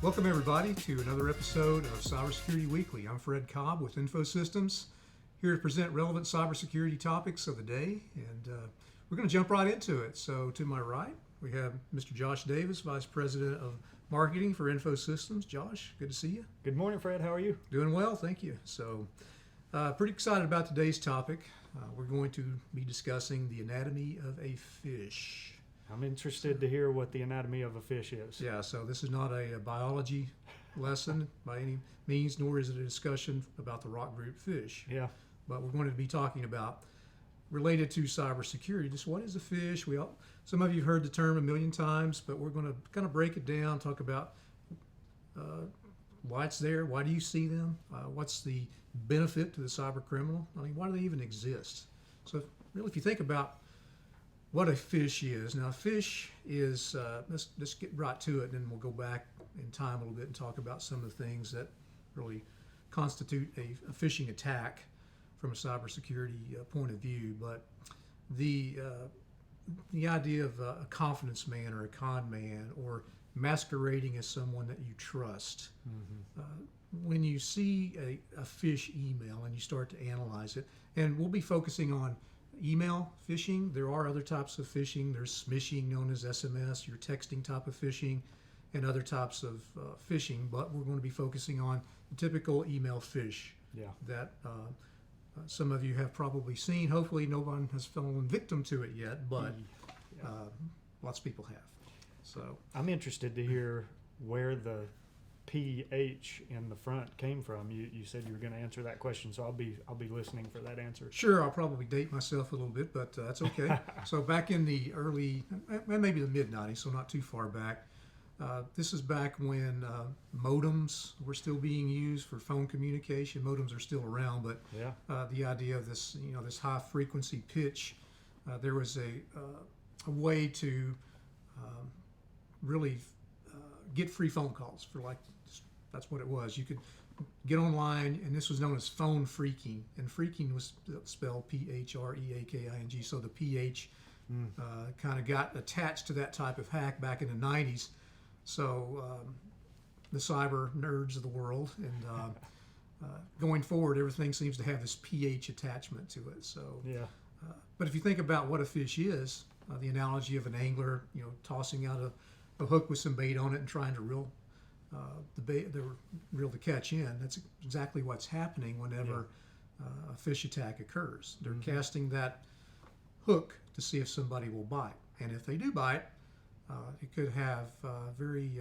Welcome everybody to another episode of Cybersecurity Weekly. I'm Fred Cobb with InfoSystems, here to present relevant cybersecurity topics of the day, and we're going to jump right into it. So to my right, we have Mr. Josh Davis, Vice President of Marketing for InfoSystems. Josh, good to see you. Good morning, Fred. How are you? Doing well, thank you. So pretty excited about today's topic. We're going to be discussing the anatomy of a phish. I'm interested to hear what the anatomy of a fish is. Yeah, so this is not a biology lesson by any means, nor is it a discussion about the rock group phish. Yeah. But we're going to be talking about, related to cybersecurity, just what is a phish? Some of you have heard the term a million times, but we're going to kind of break it down, talk about why it's there, why do you see them, what's the benefit to the cyber criminal? I mean, why do they even exist? So really, if you think about what a phish is. Now, a phish is, let's get right to it, and then we'll go back in time a little bit and talk about some of the things that really constitute a phishing attack from a cybersecurity point of view. But the idea of a confidence man or a con man, or masquerading as someone that you trust. When you see a phish email and you start to analyze it, and we'll be focusing on email phishing. There are other types of phishing. There's smishing, known as SMS, your texting type of phishing, and other types of phishing. But we're going to be focusing on the typical email phish that some of you have probably seen. Hopefully no one has fallen victim to it yet, but lots of people have. So I'm interested to hear where the PH in the front came from. You said you were going to answer that question, so I'll be listening for that answer. Sure, I'll probably date myself a little bit, but that's okay. So back in the early, maybe the mid-90s, so not too far back, this is back when modems were still being used for phone communication. Modems are still around, but the idea of this, this high frequency pitch, there was a way to really get free phone calls for that's what it was. You could get online, and this was known as phone phreaking, and phreaking was spelled P-H-R-E-A-K-I-N-G, so the P-H kind of got attached to that type of hack back in the 90s. So the cyber nerds of the world, and going forward, everything seems to have this P-H attachment to it. So, but if you think about what a fish is, the analogy of an angler, tossing out a hook with some bait on it and trying to reel the catch in. That's exactly what's happening whenever a fish attack occurs. They're casting that hook to see if somebody will bite, and if they do bite, it could have very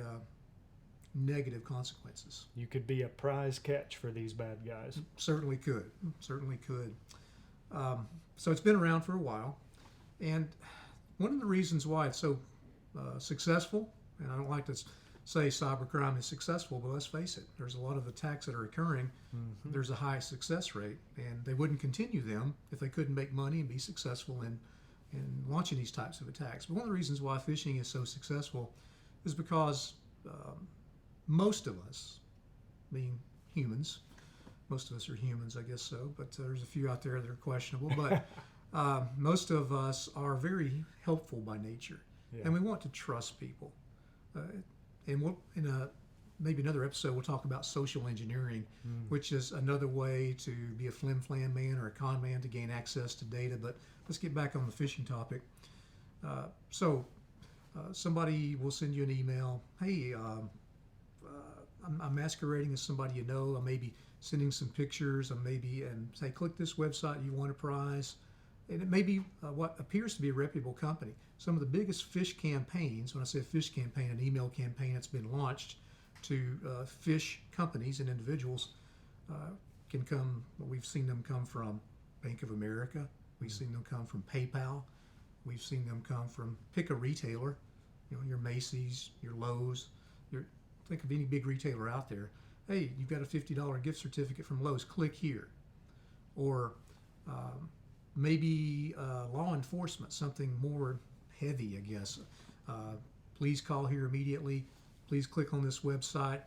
negative consequences. You could be a prize catch for these bad guys. Certainly could. So it's been around for a while, and one of the reasons why it's so successful, and I don't like to say cybercrime is successful, but let's face it, there's a lot of attacks that are occurring. There's a high success rate, and they wouldn't continue them if they couldn't make money and be successful in launching these types of attacks. But one of the reasons why phishing is so successful is because most of us, being humans, most of us are humans, I guess so, but there's a few out there that are questionable, but most of us are very helpful by nature. And we want to trust people. And we'll, maybe another episode, we'll talk about social engineering, which is another way to be a flim-flam man or a con man to gain access to data. But let's get back on the phishing topic. So somebody will send you an email. Hey, I'm masquerading as somebody you know. I may be sending some pictures. And say, click this website, you want a prize. And it may be what appears to be a reputable company. Some of the biggest phish campaigns, when I say a phish campaign, an email campaign that's been launched to phish companies and individuals, can come, we've seen them come from Bank of America, we've seen them come from PayPal, we've seen them come from, pick a retailer, your Macy's, your Lowe's, think of any big retailer out there. Hey, you've got a $50 gift certificate from Lowe's, click here. Or maybe law enforcement, something more heavy, I guess. Please call here immediately. Please click on this website.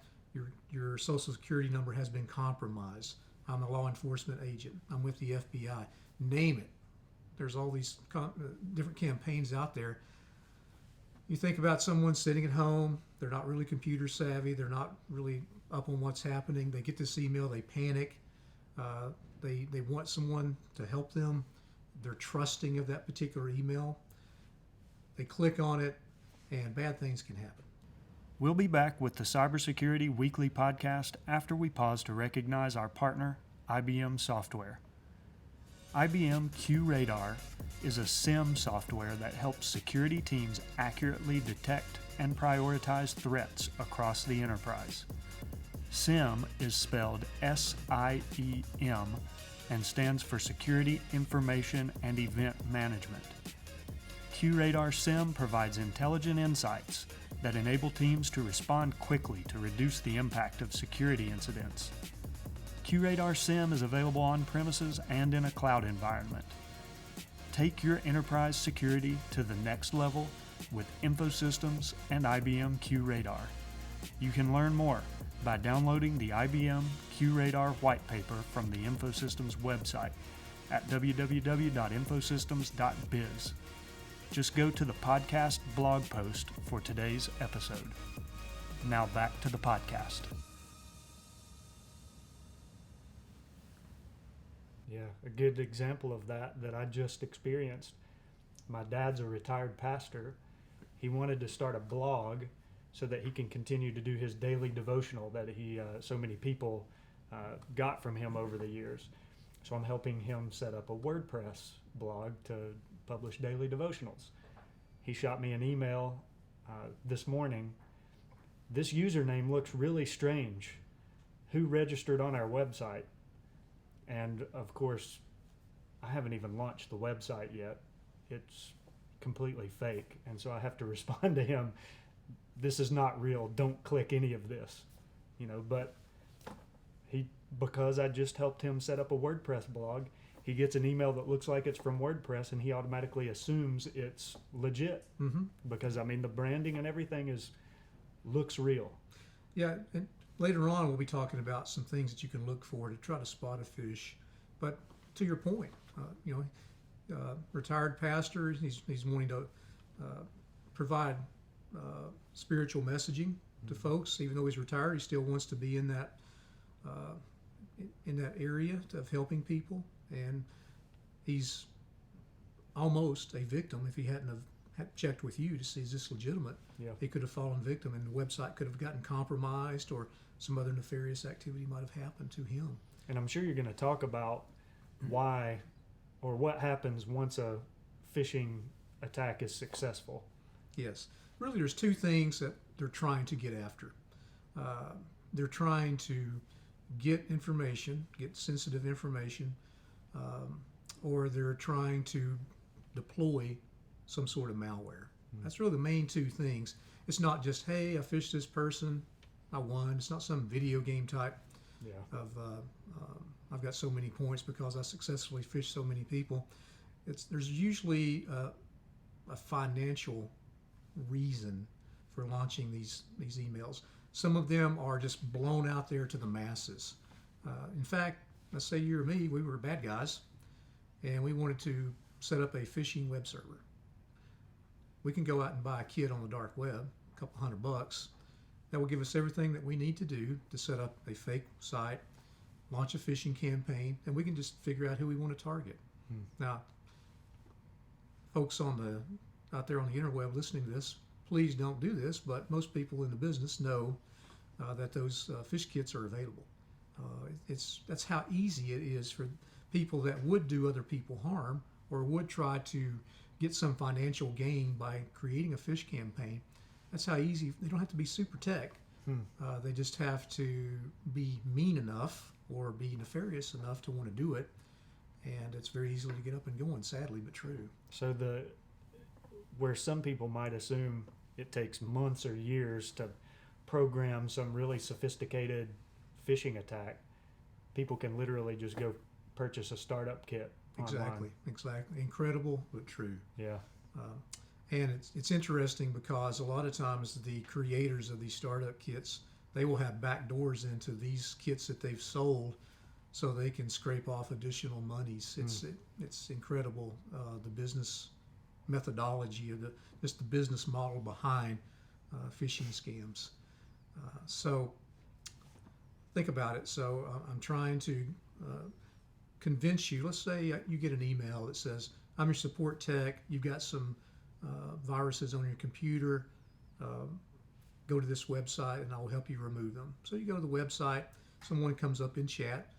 Your social security number has been compromised. I'm a law enforcement agent. I'm with the FBI. Name it. There's all these different campaigns out there. You think about someone sitting at home, they're not really computer savvy, they're not really up on what's happening. They get this email, they panic, they want someone to help them. They're trusting of that particular email. They click on it, and bad things can happen. We'll be back with the Cybersecurity Weekly podcast after we pause to recognize our partner, IBM Software. IBM QRadar is a SIEM software that helps security teams accurately detect and prioritize threats across the enterprise. SIEM is spelled SIEM and stands for Security Information and Event Management. QRadar SIEM provides intelligent insights that enable teams to respond quickly to reduce the impact of security incidents. QRadar SIEM is available on premises and in a cloud environment. Take your enterprise security to the next level with InfoSystems and IBM QRadar. You can learn more by downloading the IBM QRadar white paper from the InfoSystems website at www.infosystems.biz. Just go to the podcast blog post for today's episode. Now back to the podcast. Yeah, a good example of that I just experienced. My dad's a retired pastor. He wanted to start a blog so that he can continue to do his daily devotional that so many people got from him over the years. So I'm helping him set up a WordPress blog to publish daily devotionals. He shot me an email this morning. This username looks really strange. Who registered on our website? And of course, I haven't even launched the website yet. It's completely fake. And so I have to respond to him, this is not real. Don't click any of this. But because I just helped him set up a WordPress blog, he gets an email that looks like it's from WordPress, and he automatically assumes it's legit. Mm-hmm. Because the branding and everything looks real. Yeah, and later on we'll be talking about some things that you can look for to try to spot a phish. But to your point, retired pastor, he's wanting to provide spiritual messaging to folks. Even though he's retired, he still wants to be in that area of helping people. And he's almost a victim. If he hadn't have checked with you to see is this legitimate, he could have fallen victim, and the website could have gotten compromised, or some other nefarious activity might have happened to him. And I'm sure you're going to talk about why or what happens once a phishing attack is successful. Yes. Really, there's two things that they're trying to get after. They're trying to get information, get sensitive information, or they're trying to deploy some sort of malware. That's really the main two things. It's not just, hey, I phished this person, I won. It's not some video game type of I've got so many points because I successfully fished so many people. There's usually a financial reason for launching these emails. Some of them are just blown out there to the masses. In fact, let's say you or me, we were bad guys, and we wanted to set up a phishing web server. We can go out and buy a kit on the dark web, a couple $100. That will give us everything that we need to do to set up a fake site, launch a phishing campaign, and we can just figure out who we want to target. Now, folks out there on the interweb listening to this, please don't do this, but most people in the business know that those phish kits are available. That's how easy it is for people that would do other people harm or would try to get some financial gain by creating a phish campaign. That's how easy. They don't have to be super tech. They just have to be mean enough or be nefarious enough to want to do it, and it's very easy to get up and going, sadly but true. So where some people might assume it takes months or years to program some really sophisticated phishing attack, people can literally just go purchase a startup kit online. Exactly. Incredible but true. Yeah. And it's interesting because a lot of times the creators of these startup kits, they will have back doors into these kits that they've sold so they can scrape off additional monies. It's incredible, the business methodology of just the business model behind phishing scams. So think about it. So I'm trying to convince you. Let's say you get an email that says, "I'm your support tech. You've got some viruses on your computer. Go to this website and I will help you remove them." So you go to the website. Someone comes up in chat.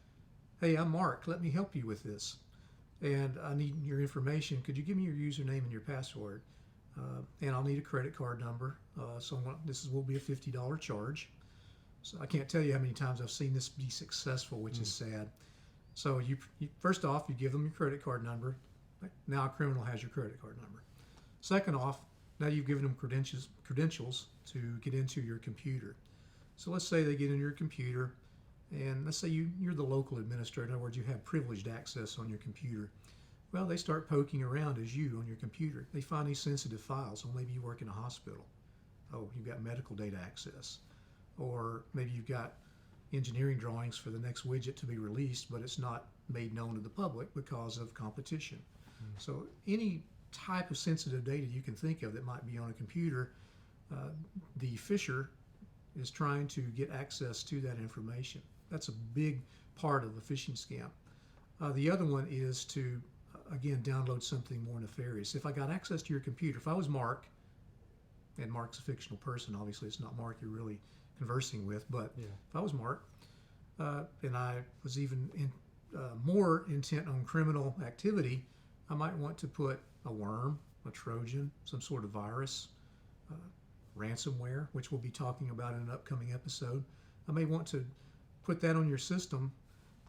"Hey, I'm Mark. Let me help you with this. And I need your information. Could you give me your username and your password? And I'll need a credit card number. This will be a $50 charge." So I can't tell you how many times I've seen this be successful, which is sad. So you first off, you give them your credit card number. Now a criminal has your credit card number. Second off, now you've given them credentials to get into your computer. So let's say they get into your computer, and let's say you're the local administrator. In other words, you have privileged access on your computer. Well, they start poking around as you on your computer. They find these sensitive files. Well, maybe you work in a hospital. Oh, you've got medical data access. Or maybe you've got engineering drawings for the next widget to be released, but it's not made known to the public because of competition. So any type of sensitive data you can think of that might be on a computer, the phisher is trying to get access to that information. That's a big part of the phishing scam. The other one is to, again, download something more nefarious. If I got access to your computer, if I was Mark, and Mark's a fictional person, obviously it's not Mark you're really conversing with, but if I was Mark, and I was even more intent on criminal activity, I might want to put a worm, a Trojan, some sort of virus, ransomware, which we'll be talking about in an upcoming episode. I may want to put that on your system,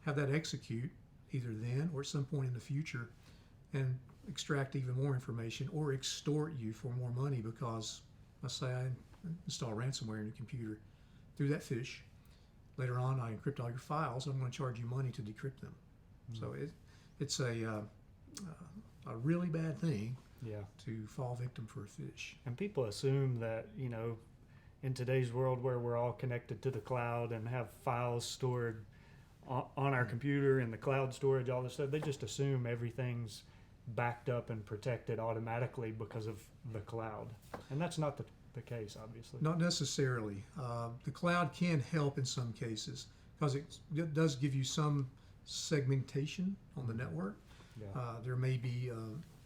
have that execute either then or at some point in the future, and extract even more information or extort you for more money because, let's say I install ransomware in your computer through that phish. Later on, I encrypt all your files. I'm going to charge you money to decrypt them. So it's a really bad thing to fall victim for a phish. And people assume that, in today's world where we're all connected to the cloud and have files stored on our computer in the cloud storage, all this stuff, they just assume everything's backed up and protected automatically because of the cloud. And that's not the case, obviously. Not necessarily. The cloud can help in some cases because it does give you some segmentation on the network. There may be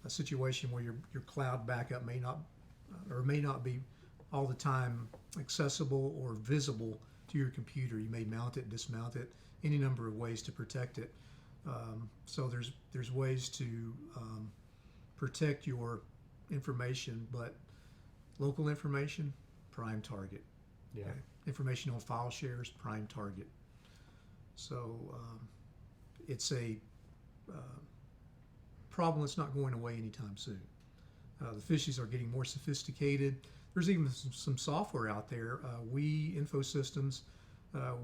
a situation where your cloud backup may not be all the time accessible or visible to your computer. You may mount it, dismount it, any number of ways to protect it. So there's ways to protect your information, but local information, prime target. Okay? Information on file shares, prime target. So it's a problem that's not going away anytime soon. The phishes are getting more sophisticated. There's even some software out there. We, InfoSystems,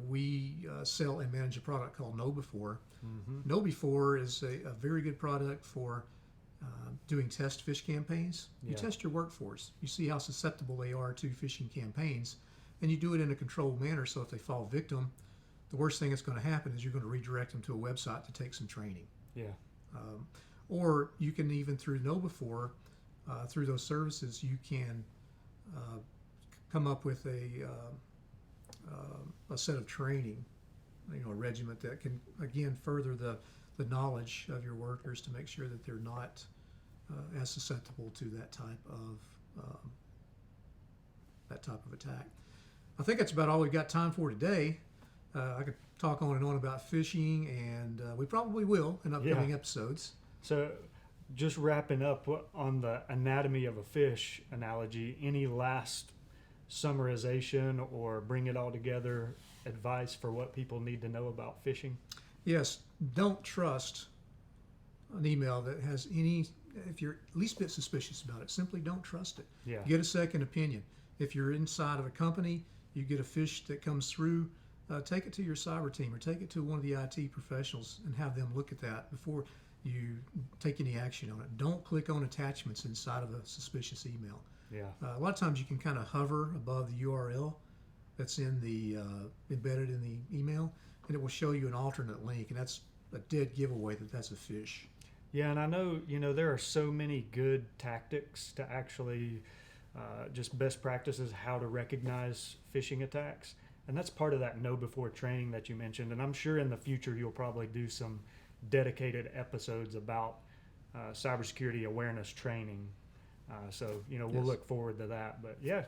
we sell and manage a product called KnowBefore. KnowBefore is a very good product for doing test phish campaigns. You test your workforce. You see how susceptible they are to phishing campaigns, and you do it in a controlled manner so if they fall victim, the worst thing that's going to happen is you're going to redirect them to a website to take some training. Or you can even through KnowBefore, through those services, you can come up with a set of training, a regiment that can again further the knowledge of your workers to make sure that they're not as susceptible to that type of attack. I think that's about all we've got time for today. I could talk on and on about phishing, and we probably will in upcoming episodes. So just wrapping up on the anatomy of a phish analogy, any last summarization or bring it all together advice for what people need to know about phishing? Yes, don't trust an email that has any, if you're at least a bit suspicious about it, simply don't trust it. Get a second opinion. If you're inside of a company, you get a phish that comes through, take it to your cyber team or take it to one of the IT professionals and have them look at that before you take any action on it. Don't click on attachments inside of a suspicious email. A lot of times you can kind of hover above the URL that's in the embedded in the email, and it will show you an alternate link, and that's a dead giveaway that that's a phish. Yeah, and I know, there are so many good tactics to actually just best practices how to recognize phishing attacks. And that's part of that know before training that you mentioned. And I'm sure in the future you'll probably do some dedicated episodes about cybersecurity awareness training. So, we'll Yes. look forward to that. But yeah,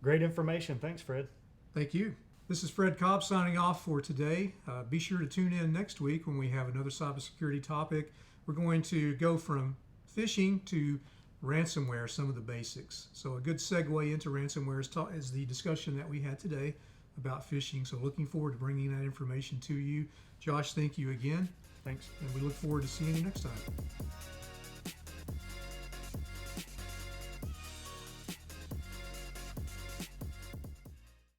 great information. Thanks, Fred. Thank you. This is Fred Cobb signing off for today. Be sure to tune in next week when we have another cybersecurity topic. We're going to go from phishing to ransomware, some of the basics. So a good segue into ransomware is the discussion that we had today about phishing. So looking forward to bringing that information to you. Josh, thank you again. Thanks. And we look forward to seeing you next time.